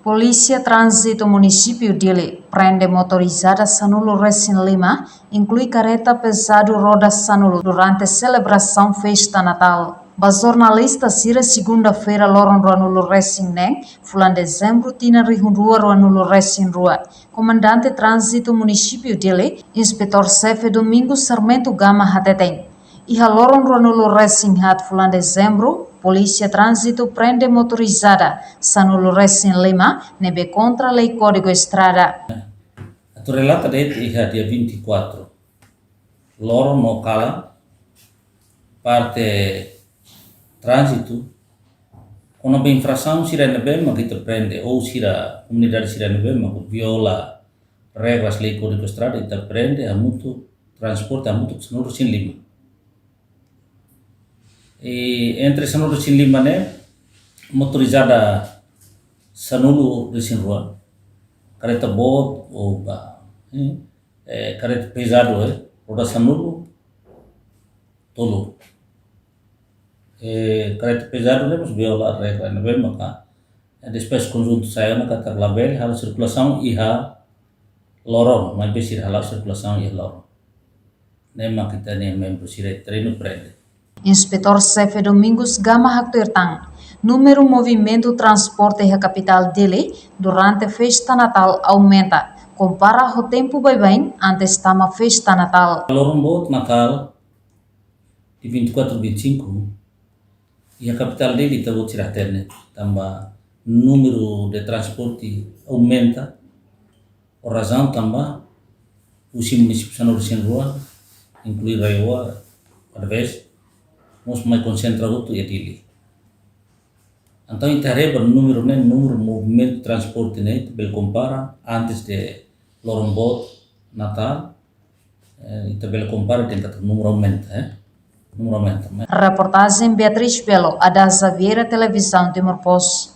Polícia Trânsito Município Dili prende motorizada Sanulo Racing Lima, inclui carreta pesado roda Sanulo durante a celebração festa Natal. A jornalista Cira segunda-feira loron Ranulo Racing Neng, fulan dezembro tina rihundua Ranulo Racing Rua. Comandante Trânsito Município Dili, Inspetor-Chefe Domingos Sarmento Gama Hateteng. Iha loron Ranulo Racing Hat fulan dezembro, Polícia Trânsito prende motorizada Sanulo Racing Lima, nebe contra a Lei Código Estrada. A relata dele é dia 24. Loro no cala, parte trânsito, quando a infração se renova, que te prende, ou se a comunidade se renova, que viola regras Lei Código Estrada, e te prende a muito transporte, a muito Sanulo Racing Lima. E entre Sanulo Racing Lima, né, motorizada Sanulo Racing Rua, carreta bot ou carreta pesado, roda Sanulo, tolo. Carreta pesado, né, mas viola a regra, não é maka. Depois conjunto saya na kata label hal circulação e lorong, mas besi hal circulação e lorong. Nem kita nem membro sire treino prende. Inspetor-Chefe Domingos Gama Haktuertang, número movimento transporte na capital dele durante a festa Natal aumenta, compara o tempo bem antes da festa Natal. Lorong bot Natal di 24 25 e a capital dele está vou tirar internet, também número de transporte aumenta, a razão também o município Sanulo Racing Rua, inclui Raioa, Parvez, nós mais concentrado tu é dele. Então interreba número movimento de transporte né, bel compara antes de Lorombot Natal, bel compara dengan número aumenta, Reportagem Beatriz Belo, Ada Xaviera Televisão Timor Post.